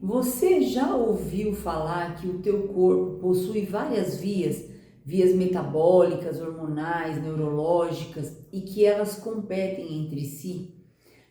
Você já ouviu falar que o teu corpo possui várias vias metabólicas, hormonais, neurológicas e que elas competem entre si?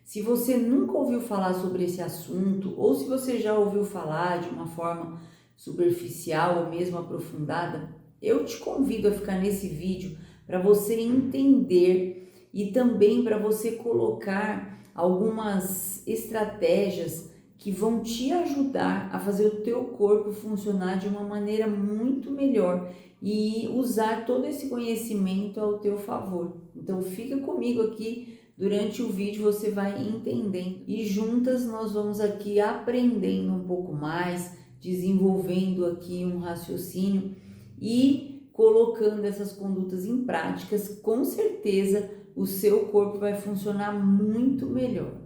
Se você nunca ouviu falar sobre esse assunto ou se você já ouviu falar de uma forma superficial ou mesmo aprofundada, eu te convido a ficar nesse vídeo para você entender e também para você colocar algumas estratégias que vão te ajudar a fazer o teu corpo funcionar de uma maneira muito melhor e usar todo esse conhecimento ao teu favor. Então fica comigo aqui, durante o vídeo você vai entendendo e juntas nós vamos aqui aprendendo um pouco mais, desenvolvendo aqui um raciocínio e colocando essas condutas em práticas. Com certeza o seu corpo vai funcionar muito melhor.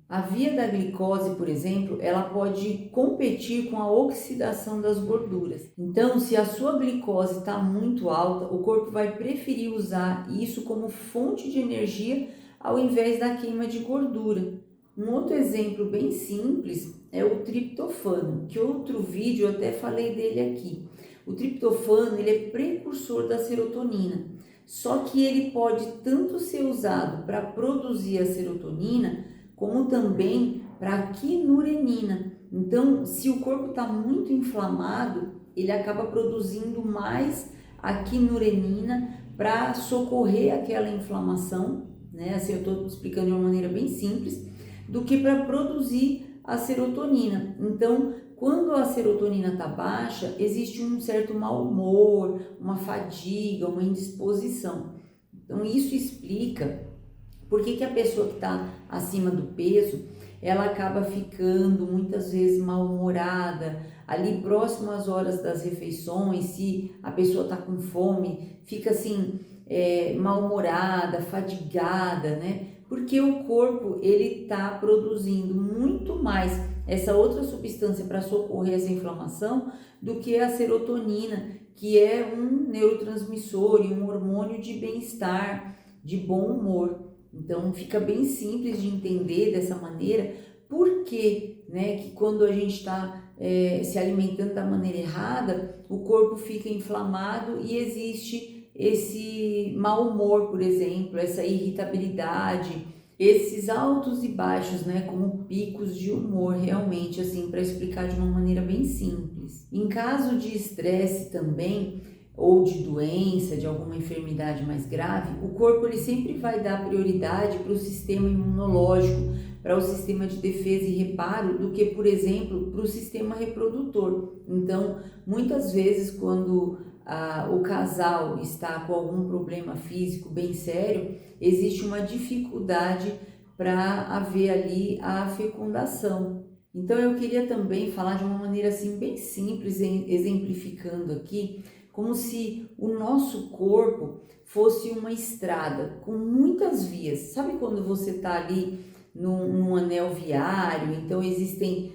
A via da glicose, por exemplo, ela pode competir com a oxidação das gorduras. Então, se a sua glicose está muito alta, o corpo vai preferir usar isso como fonte de energia ao invés da queima de gordura. Um outro exemplo bem simples é o triptofano, que outro vídeo eu até falei dele aqui. O triptofano ele é precursor da serotonina, só que ele pode tanto ser usado para produzir a serotonina, como também para a quinurenina. Então, se o corpo está muito inflamado, ele acaba produzindo mais a quinurenina para socorrer aquela inflamação, né? Assim, eu estou explicando de uma maneira bem simples, do que para produzir a serotonina. Então, quando a serotonina está baixa, existe um certo mau humor, uma fadiga, uma indisposição. Então, isso explica por que a pessoa que está acima do peso, ela acaba ficando muitas vezes mal-humorada, ali próximo às horas das refeições, se a pessoa está com fome, fica assim, mal-humorada, fadigada, né? Porque o corpo, ele está produzindo muito mais essa outra substância para socorrer essa inflamação do que a serotonina, que é um neurotransmissor e um hormônio de bem-estar, de bom humor. Então fica bem simples de entender dessa maneira, porque, né, que quando a gente está se alimentando da maneira errada, o corpo fica inflamado e existe esse mau humor, por exemplo, essa irritabilidade, esses altos e baixos, né, como picos de humor, realmente, assim, para explicar de uma maneira bem simples. Em caso de estresse também, ou de doença, de alguma enfermidade mais grave, o corpo ele sempre vai dar prioridade para o sistema imunológico, para o sistema de defesa e reparo, do que, por exemplo, para o sistema reprodutor. Então, muitas vezes, quando o casal está com algum problema físico bem sério, existe uma dificuldade para haver ali a fecundação. Então, eu queria também falar de uma maneira assim bem simples, exemplificando aqui, como se o nosso corpo fosse uma estrada com muitas vias. Sabe quando você está ali num anel viário, então existem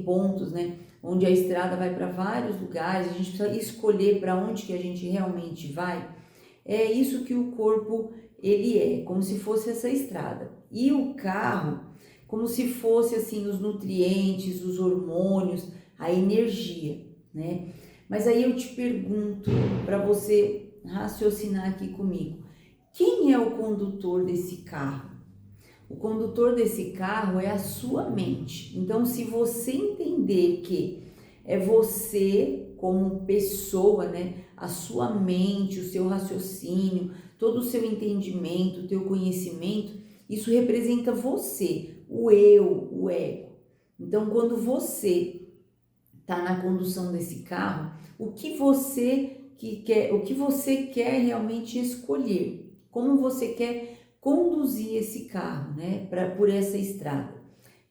pontos, né, onde a estrada vai para vários lugares, a gente precisa escolher para onde que a gente realmente vai. É isso que o corpo ele é, como se fosse essa estrada. E o carro, como se fosse assim os nutrientes, os hormônios, a energia, né? Mas aí eu te pergunto, para você raciocinar aqui comigo, quem é o condutor desse carro? O condutor desse carro é a sua mente. Então, se você entender que é você como pessoa, né, a sua mente, o seu raciocínio, todo o seu entendimento, o teu conhecimento, isso representa você, o eu, o ego. Então, quando você está na condução desse carro, o que você quer realmente escolher, como você quer conduzir esse carro, né, por essa estrada.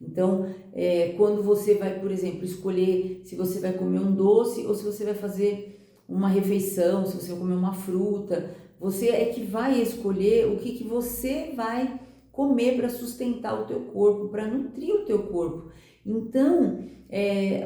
Então, quando você vai, por exemplo, escolher se você vai comer um doce ou se você vai fazer uma refeição, se você vai comer uma fruta, você é que vai escolher o que você vai comer para sustentar o teu corpo, para nutrir o teu corpo. Então,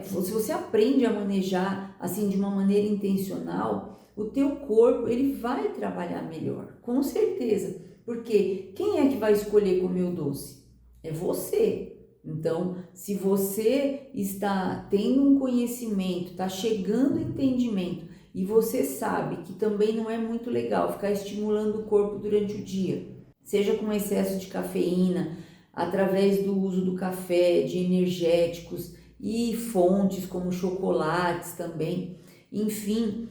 se você aprende a manejar assim de uma maneira intencional, o teu corpo ele vai trabalhar melhor, com certeza. Porque quem é que vai escolher comer o doce? É você. Então, se você está tendo um conhecimento, está chegando ao entendimento e você sabe que também não é muito legal ficar estimulando o corpo durante o dia, seja com excesso de cafeína, através do uso do café, de energéticos e fontes como chocolates também, enfim,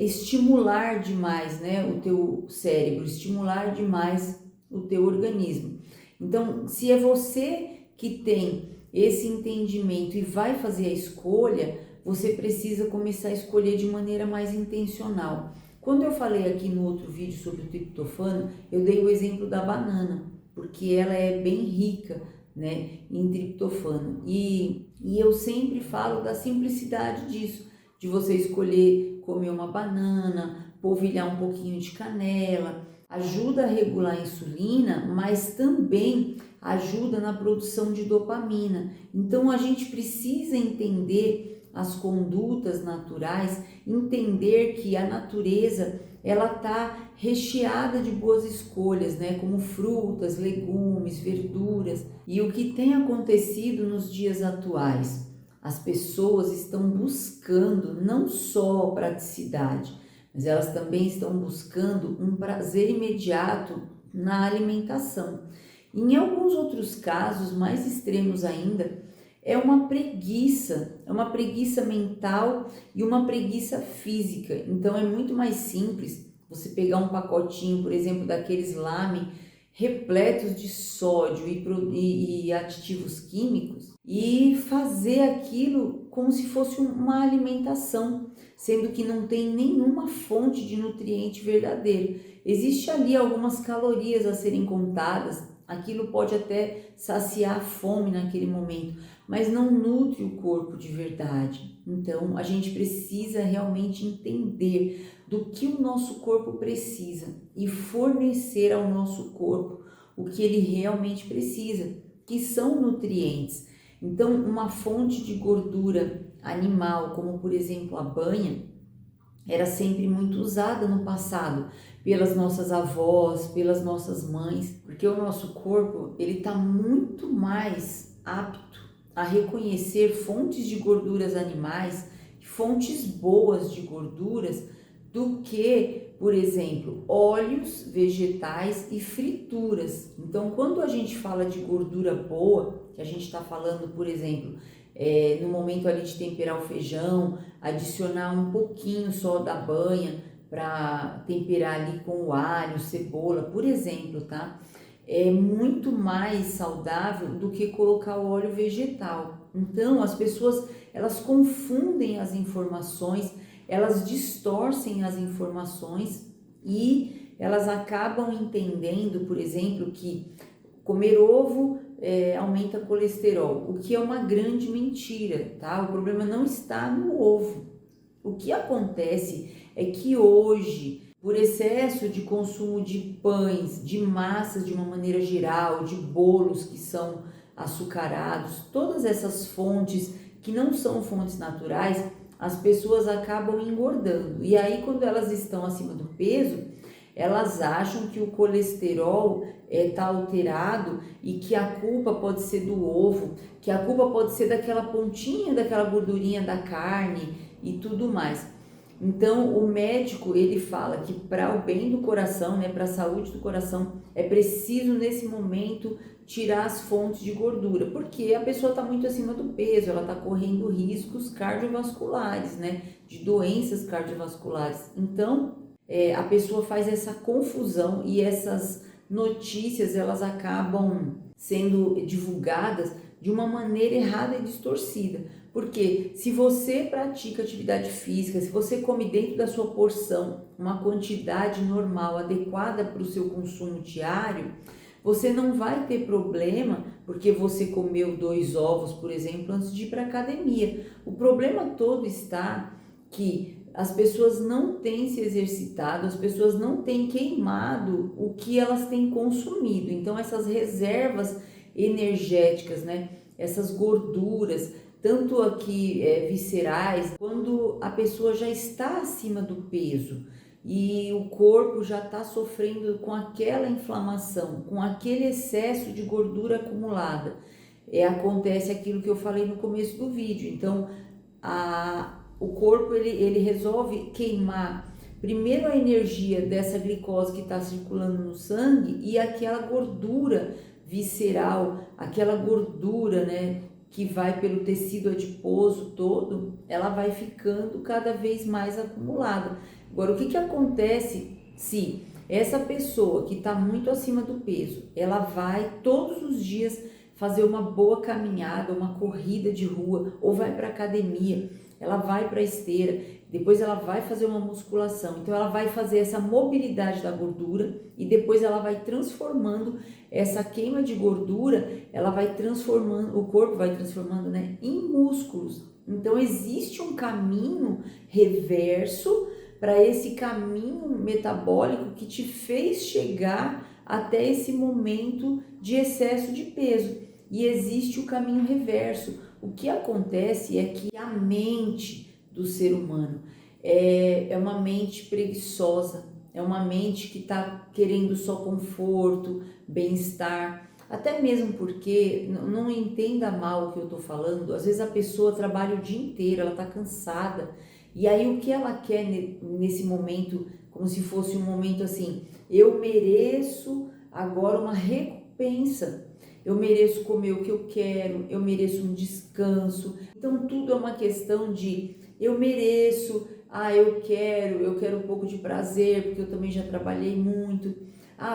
estimular demais, né, o teu cérebro, estimular demais o teu organismo. Então, se é você que tem esse entendimento e vai fazer a escolha, você precisa começar a escolher de maneira mais intencional. Quando eu falei aqui no outro vídeo sobre o triptofano, eu dei o exemplo da banana, porque ela é bem rica, né, em triptofano. E eu sempre falo da simplicidade disso, de você escolher comer uma banana, polvilhar um pouquinho de canela, ajuda a regular a insulina, mas também ajuda na produção de dopamina. Então a gente precisa entender as condutas naturais, entender que a natureza ela está recheada de boas escolhas, né? Como frutas, legumes, verduras. E o que tem acontecido nos dias atuais? As pessoas estão buscando não só praticidade, mas elas também estão buscando um prazer imediato na alimentação. Em alguns outros casos, mais extremos ainda, é uma preguiça mental e uma preguiça física. Então é muito mais simples você pegar um pacotinho, por exemplo, daqueles lame repletos de sódio e aditivos químicos e fazer aquilo como se fosse uma alimentação, sendo que não tem nenhuma fonte de nutriente verdadeiro. Existe ali algumas calorias a serem contadas, aquilo pode até saciar a fome naquele momento, mas não nutre o corpo de verdade. Então, a gente precisa realmente entender do que o nosso corpo precisa e fornecer ao nosso corpo o que ele realmente precisa, que são nutrientes. Então, uma fonte de gordura animal, como por exemplo a banha, era sempre muito usada no passado pelas nossas avós, pelas nossas mães, porque o nosso corpo ele está muito mais apto a reconhecer fontes de gorduras animais, fontes boas de gorduras, do que, por exemplo, óleos vegetais e frituras. Então, quando a gente fala de gordura boa, que a gente está falando, por exemplo, no momento ali de temperar o feijão, adicionar um pouquinho só da banha para temperar ali com o alho, cebola, por exemplo, tá? É muito mais saudável do que colocar o óleo vegetal. Então, as pessoas, elas confundem as informações, elas distorcem as informações e elas acabam entendendo, por exemplo, que comer ovo aumenta colesterol, o que é uma grande mentira, tá? O problema não está no ovo. O que acontece é que hoje, por excesso de consumo de pães, de massas de uma maneira geral, de bolos que são açucarados, todas essas fontes que não são fontes naturais, as pessoas acabam engordando. E aí, quando elas estão acima do peso, elas acham que o colesterol está alterado e que a culpa pode ser do ovo, que a culpa pode ser daquela pontinha, daquela gordurinha da carne e tudo mais. Então, o médico, ele fala que para o bem do coração, né, para a saúde do coração, é preciso nesse momento tirar as fontes de gordura, porque a pessoa está muito acima do peso, ela está correndo riscos cardiovasculares, né, de doenças cardiovasculares. Então, a pessoa faz essa confusão e essas notícias, elas acabam sendo divulgadas de uma maneira errada e distorcida. Porque se você pratica atividade física, se você come dentro da sua porção uma quantidade normal, adequada para o seu consumo diário, você não vai ter problema porque você comeu 2 ovos, por exemplo, antes de ir para a academia. O problema todo está que as pessoas não têm se exercitado, as pessoas não têm queimado o que elas têm consumido. Então, essas reservas energéticas, né? Essas gorduras, tanto aqui viscerais, quando a pessoa já está acima do peso e o corpo já está sofrendo com aquela inflamação, com aquele excesso de gordura acumulada. acontece aquilo que eu falei no começo do vídeo. Então, o corpo ele resolve queimar primeiro a energia dessa glicose que está circulando no sangue e aquela gordura visceral, aquela gordura, né, que vai pelo tecido adiposo todo, ela vai ficando cada vez mais acumulada. Agora, o que acontece se essa pessoa que está muito acima do peso, ela vai todos os dias fazer uma boa caminhada, uma corrida de rua, ou vai para academia, ela vai para a esteira, depois ela vai fazer uma musculação, então ela vai fazer essa mobilidade da gordura e depois ela vai transformando essa queima de gordura, ela vai transformando, o corpo vai transformando, né, em músculos. Então existe um caminho reverso para esse caminho metabólico que te fez chegar até esse momento de excesso de peso. E existe o caminho reverso. O que acontece é que a mente do ser humano é uma mente preguiçosa, é uma mente que está querendo só conforto, bem-estar, até mesmo porque, não entenda mal o que eu estou falando, às vezes a pessoa trabalha o dia inteiro, ela está cansada, e aí o que ela quer nesse momento, como se fosse um momento assim, eu mereço agora uma recompensa, eu mereço comer o que eu quero, eu mereço um descanso. Então tudo é uma questão de eu mereço, eu quero um pouco de prazer, porque eu também já trabalhei muito.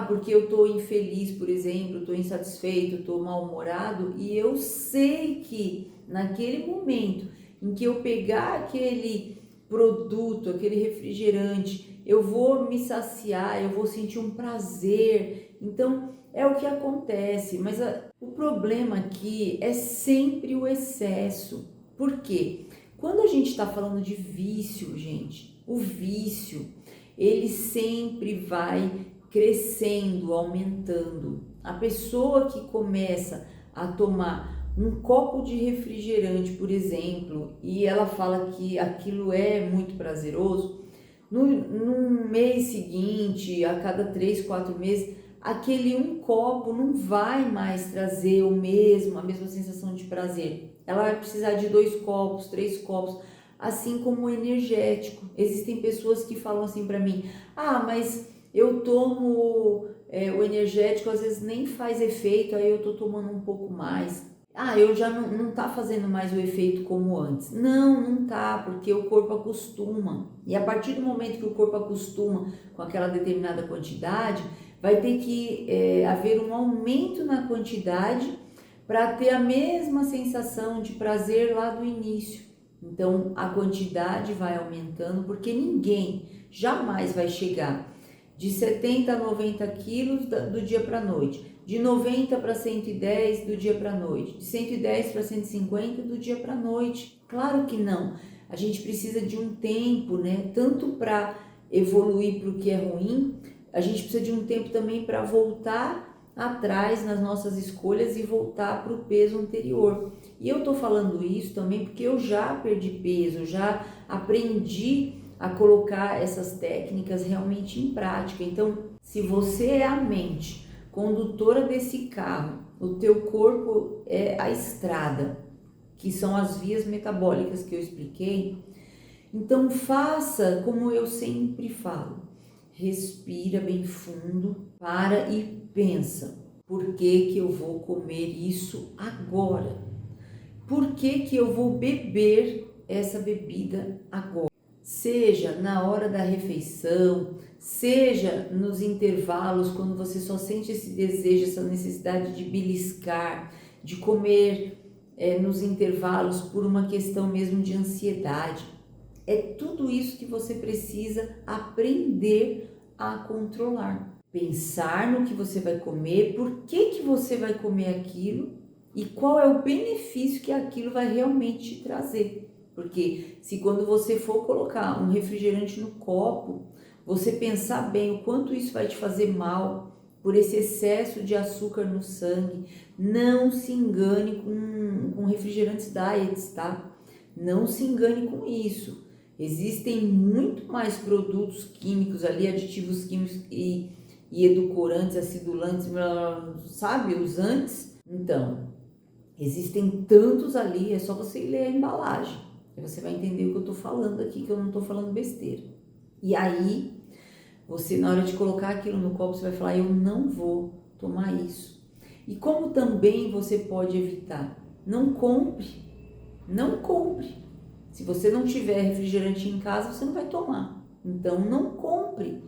Porque eu tô infeliz, por exemplo, tô insatisfeito, tô mal-humorado, e eu sei que naquele momento em que eu pegar aquele produto, aquele refrigerante, eu vou me saciar, eu vou sentir um prazer. Então é o que acontece, mas o problema aqui é sempre o excesso. Por quê? Quando a gente está falando de vício, gente, o vício, ele sempre vai crescendo, aumentando. A pessoa que começa a tomar um copo de refrigerante, por exemplo, e ela fala que aquilo é muito prazeroso, no mês seguinte, a cada 3, 4 meses, aquele um copo não vai mais trazer a mesma sensação de prazer. Ela vai precisar de 2 copos, 3 copos, assim como o energético. Existem pessoas que falam assim para mim, mas eu tomo o energético, às vezes nem faz efeito, aí eu tô tomando um pouco mais. Eu já não tá fazendo mais o efeito como antes. Não tá, porque o corpo acostuma. E a partir do momento que o corpo acostuma com aquela determinada quantidade, vai ter que haver um aumento na quantidade para ter a mesma sensação de prazer lá do início. Então a quantidade vai aumentando, porque ninguém jamais vai chegar de 70 a 90 quilos do dia para a noite, de 90 para 110 do dia para a noite, de 110 para 150 do dia para a noite. Claro que não. A gente precisa de um tempo, né? Tanto para evoluir para o que é ruim, a gente precisa de um tempo também para voltar atrás nas nossas escolhas e voltar para o peso anterior. E eu tô falando isso também porque eu já perdi peso, já aprendi a colocar essas técnicas realmente em prática. Então, se você é a mente condutora desse carro, o teu corpo é a estrada, que são as vias metabólicas que eu expliquei, então faça como eu sempre falo. Respira bem fundo, para e pensa. Por que eu vou comer isso agora? Por que eu vou beber essa bebida agora? Seja na hora da refeição, seja nos intervalos, quando você só sente esse desejo, essa necessidade de beliscar, de comer nos intervalos por uma questão mesmo de ansiedade. É tudo isso que você precisa aprender a controlar. Pensar no que você vai comer, por que você vai comer aquilo e qual é o benefício que aquilo vai realmente te trazer. Porque se quando você for colocar um refrigerante no copo, você pensar bem o quanto isso vai te fazer mal por esse excesso de açúcar no sangue, não se engane com refrigerantes diets, tá? Não se engane com isso. Existem muito mais produtos químicos ali, aditivos químicos e edulcorantes, acidulantes, sabe, usantes. Então, Existem tantos ali, é só você ler a embalagem. Aí você vai entender o que eu tô falando aqui, que eu não tô falando besteira. E aí, você na hora de colocar aquilo no copo, você vai falar, eu não vou tomar isso. E como também você pode evitar? Não compre, não compre. Se você não tiver refrigerante em casa, você não vai tomar. Então não compre.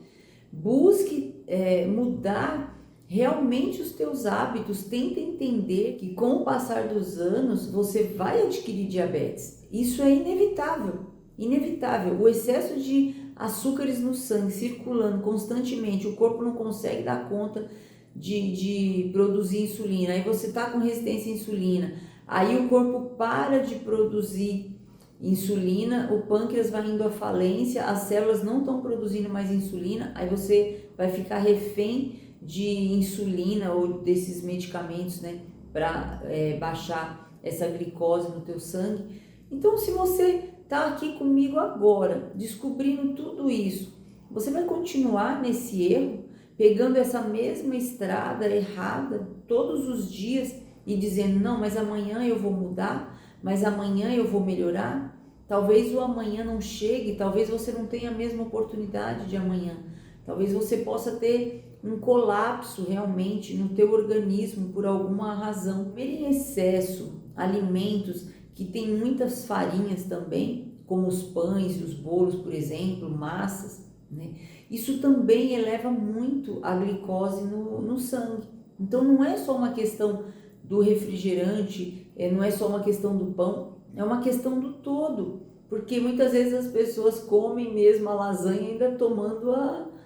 Busque mudar realmente os teus hábitos. Tenta entender que com o passar dos anos você vai adquirir diabetes. Isso é inevitável, inevitável. O excesso de açúcares no sangue circulando constantemente, o corpo não consegue dar conta de produzir insulina. Aí você está com resistência à insulina, aí o corpo para de produzir insulina, o pâncreas vai indo à falência, as células não estão produzindo mais insulina, aí você vai ficar refém de insulina ou desses medicamentos, né, para baixar essa glicose no teu sangue. Então, se você está aqui comigo agora, descobrindo tudo isso, você vai continuar nesse erro, pegando essa mesma estrada errada todos os dias e dizendo, não, mas amanhã eu vou mudar, mas amanhã eu vou melhorar. Talvez o amanhã não chegue, talvez você não tenha a mesma oportunidade de amanhã. Talvez você possa ter um colapso realmente no teu organismo por alguma razão. Comer em excesso alimentos que tem muitas farinhas também, como os pães e os bolos, por exemplo, massas, né? Isso também eleva muito a glicose no sangue. Então não é só uma questão do refrigerante, não é só uma questão do pão, é uma questão do todo, porque muitas vezes as pessoas comem mesmo a lasanha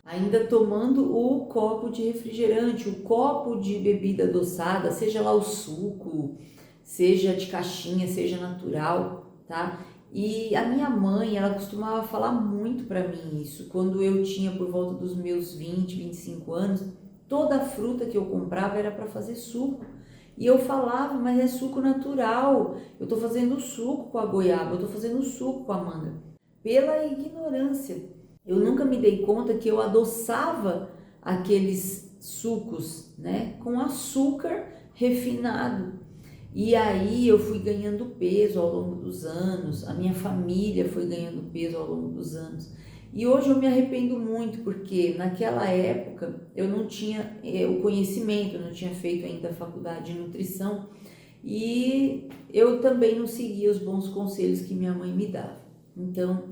ainda tomando o copo de refrigerante, o copo de bebida adoçada, seja lá o suco, seja de caixinha, seja natural, tá? E a minha mãe, ela costumava falar muito para mim isso, quando eu tinha por volta dos meus 20, 25 anos, toda a fruta que eu comprava era para fazer suco. E eu falava, mas é suco natural, eu tô fazendo suco com a goiaba, eu tô fazendo suco com a manga. Pela ignorância, eu nunca me dei conta que eu adoçava aqueles sucos, né, com açúcar refinado. E aí eu fui ganhando peso ao longo dos anos, a minha família foi ganhando peso ao longo dos anos. E hoje eu me arrependo muito, porque naquela época eu não tinha o conhecimento, eu não tinha feito ainda a faculdade de nutrição e eu também não seguia os bons conselhos que minha mãe me dava. Então,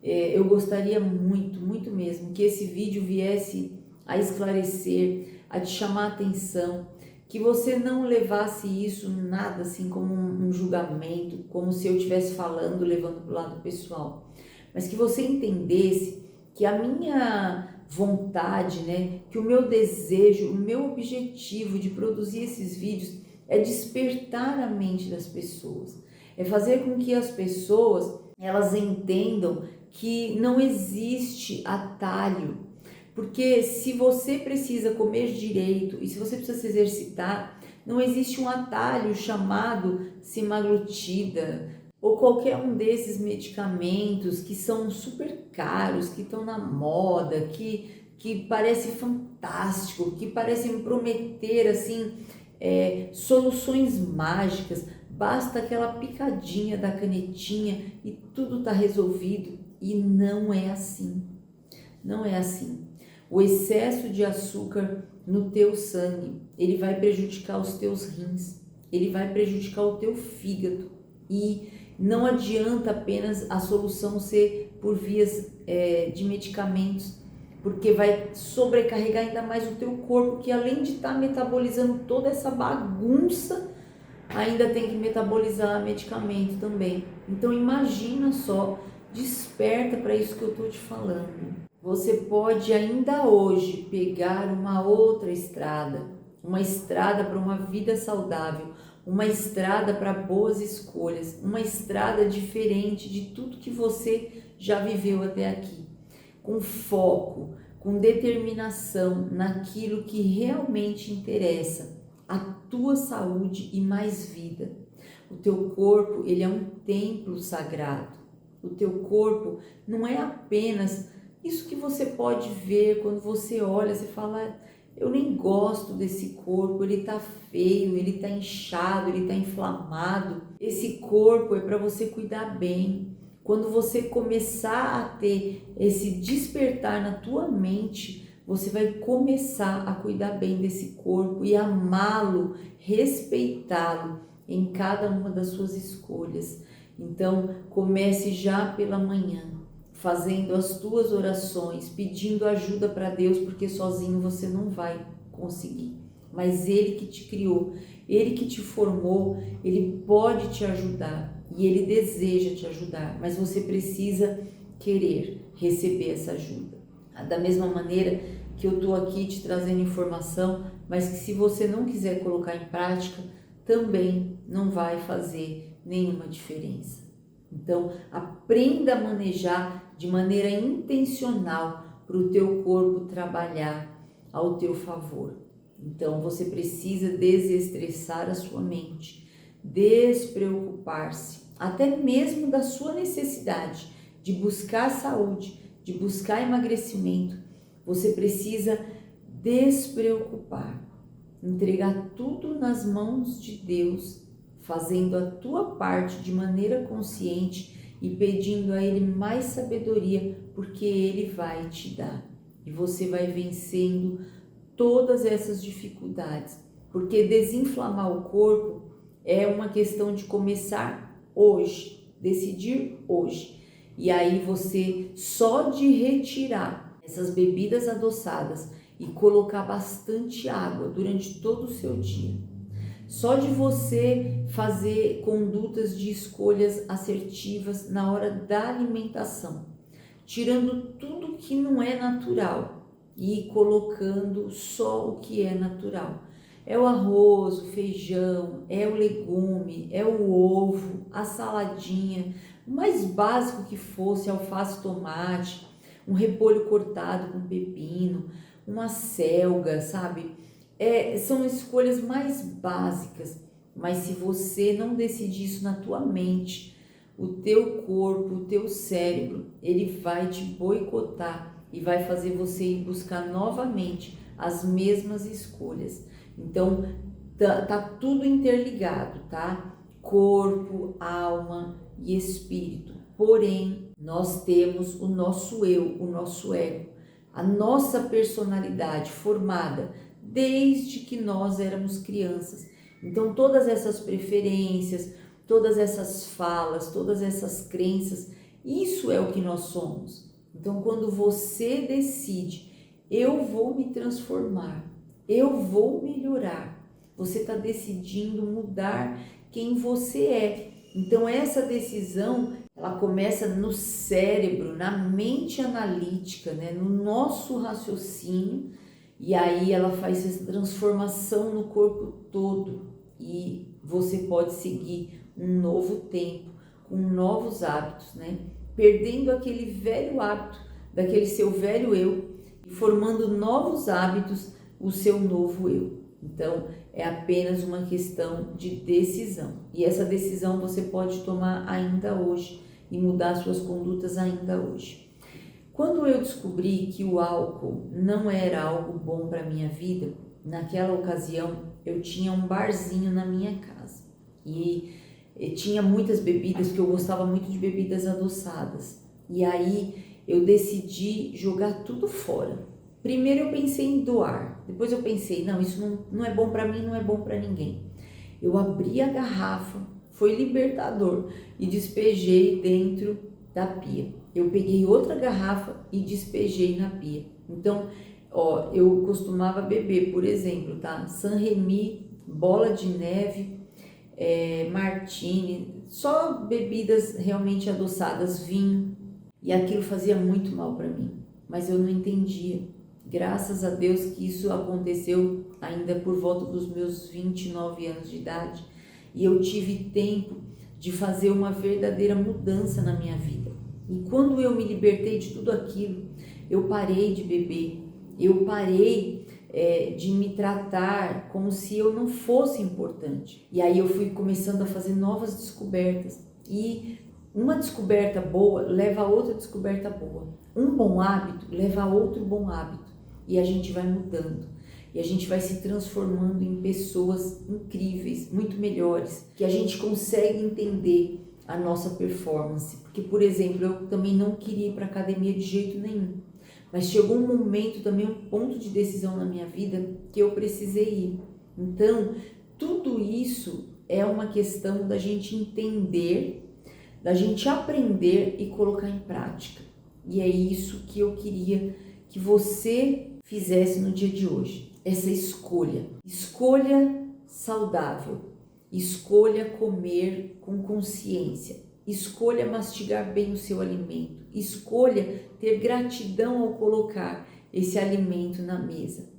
eu gostaria muito, muito mesmo que esse vídeo viesse a esclarecer, a te chamar a atenção, que você não levasse isso nada assim como um julgamento, como se eu estivesse falando, levando para o lado pessoal, mas que você entendesse que a minha vontade, né, que o meu desejo, o meu objetivo de produzir esses vídeos é despertar a mente das pessoas, é fazer com que as pessoas elas entendam que não existe atalho, porque se você precisa comer direito e se você precisa se exercitar, não existe um atalho chamado semaglutida ou qualquer um desses medicamentos que são super caros, que estão na moda, que parece fantástico, que parecem prometer assim soluções mágicas. Basta aquela picadinha da canetinha e tudo está resolvido. E não é assim, não é assim. O excesso de açúcar no teu sangue, ele vai prejudicar os teus rins, ele vai prejudicar o teu fígado. E não adianta apenas a solução ser por vias de medicamentos, porque vai sobrecarregar ainda mais o teu corpo, que além de estar metabolizando toda essa bagunça, ainda tem que metabolizar medicamento também. Então imagina só, desperta para isso que eu estou te falando. Você pode ainda hoje pegar uma outra estrada, uma estrada para uma vida saudável, uma estrada para boas escolhas, uma estrada diferente de tudo que você já viveu até aqui, com foco, com determinação naquilo que realmente interessa, a tua saúde e mais vida. O teu corpo, ele é um templo sagrado. O teu corpo não é apenas isso que você pode ver quando você olha, você fala, eu nem gosto desse corpo, ele tá feio, ele tá inchado, ele tá inflamado. Esse corpo é para você cuidar bem. Quando você começar a ter esse despertar na tua mente, você vai começar a cuidar bem desse corpo e amá-lo, respeitá-lo em cada uma das suas escolhas. Então, comece já pela manhã, fazendo as tuas orações, pedindo ajuda para Deus, porque sozinho você não vai conseguir. Mas Ele que te criou, Ele que te formou, Ele pode te ajudar e Ele deseja te ajudar, mas você precisa querer receber essa ajuda. Da mesma maneira que eu estou aqui te trazendo informação, mas que se você não quiser colocar em prática, também não vai fazer nenhuma diferença. Então, aprenda a manejar de maneira intencional para o teu corpo trabalhar ao teu favor. Então, você precisa desestressar a sua mente, despreocupar-se, até mesmo da sua necessidade de buscar saúde, de buscar emagrecimento. Você precisa despreocupar, entregar tudo nas mãos de Deus, fazendo a tua parte de maneira consciente e pedindo a Ele mais sabedoria, porque Ele vai te dar. E você vai vencendo todas essas dificuldades, porque desinflamar o corpo é uma questão de começar hoje, decidir hoje. E aí você, só de retirar essas bebidas adoçadas e colocar bastante água durante todo o seu dia, só de você fazer condutas de escolhas assertivas na hora da alimentação, tirando tudo que não é natural e colocando só o que é natural. É o arroz, o feijão, é o legume, é o ovo, a saladinha, o mais básico que fosse, alface, tomate, um repolho cortado com pepino, uma selga, sabe? São escolhas mais básicas, mas se você não decidir isso na tua mente, o teu corpo, o teu cérebro, ele vai te boicotar e vai fazer você ir buscar novamente as mesmas escolhas. Então, tá tudo interligado, tá? Corpo, alma e espírito. Porém, nós temos o nosso eu, o nosso ego, a nossa personalidade formada desde que nós éramos crianças. Então, todas essas preferências, todas essas falas, todas essas crenças, isso é o que nós somos. Então, quando você decide, eu vou me transformar, eu vou melhorar, você está decidindo mudar quem você é. Então, essa decisão, ela começa no cérebro, na mente analítica, né? No nosso raciocínio, e aí ela faz essa transformação no corpo todo e você pode seguir um novo tempo, com novos hábitos, né? Perdendo aquele velho hábito, daquele seu velho eu, e formando novos hábitos, o seu novo eu. Então, é apenas uma questão de decisão. E essa decisão você pode tomar ainda hoje e mudar suas condutas ainda hoje. Quando eu descobri que o álcool não era algo bom para minha vida, naquela ocasião eu tinha um barzinho na minha casa e tinha muitas bebidas, que eu gostava muito de bebidas adoçadas. E aí eu decidi jogar tudo fora. Primeiro eu pensei em doar, depois eu pensei, não, isso não é bom para mim, não é bom para ninguém. Eu abri a garrafa, foi libertador, e despejei dentro da pia. Eu peguei outra garrafa e despejei na pia. Então, eu costumava beber, por exemplo, tá? Saint-Rémy, Bola de Neve, Martini, só bebidas realmente adoçadas, vinho. E aquilo fazia muito mal para mim, mas eu não entendia. Graças a Deus que isso aconteceu ainda por volta dos meus 29 anos de idade. E eu tive tempo de fazer uma verdadeira mudança na minha vida. E quando eu me libertei de tudo aquilo, eu parei de beber, eu parei de me tratar como se eu não fosse importante. E aí eu fui começando a fazer novas descobertas. E uma descoberta boa leva a outra descoberta boa. Um bom hábito leva a outro bom hábito. E a gente vai mudando. e a gente vai se transformando em pessoas incríveis, muito melhores, que a gente consegue entender a nossa performance. Porque, por exemplo, eu também não queria ir para academia de jeito nenhum, mas chegou um momento também, um ponto de decisão na minha vida que eu precisei ir. Então, tudo isso é uma questão da gente entender, da gente aprender e colocar em prática. E é isso que eu queria que você fizesse no dia de hoje. Essa escolha. Escolha saudável. Escolha comer com consciência. Escolha mastigar bem o seu alimento. Escolha ter gratidão ao colocar esse alimento na mesa.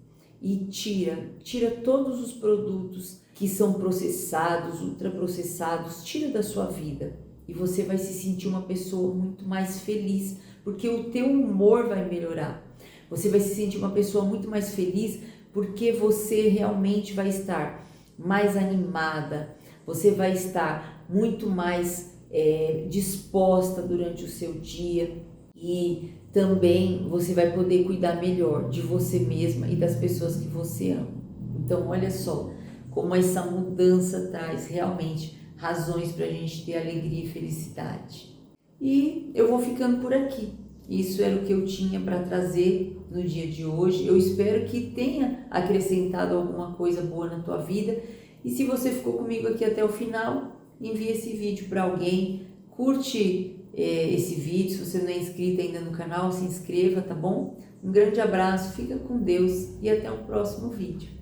E tira todos os produtos que são processados, ultraprocessados, tira da sua vida. E você vai se sentir uma pessoa muito mais feliz, porque o teu humor vai melhorar. Você vai se sentir uma pessoa muito mais feliz, porque você realmente vai estar mais animada, você vai estar muito mais disposta durante o seu dia, e também você vai poder cuidar melhor de você mesma e das pessoas que você ama. Então, olha só como essa mudança traz realmente razões para a gente ter alegria e felicidade. E eu vou ficando por aqui. Isso era o que eu tinha para trazer no dia de hoje. Eu espero que tenha acrescentado alguma coisa boa na tua vida. E se você ficou comigo aqui até o final, envie esse vídeo para alguém, curte esse vídeo. Se você não é inscrito ainda no canal, se inscreva, tá bom? Um grande abraço, fica com Deus e até o próximo vídeo.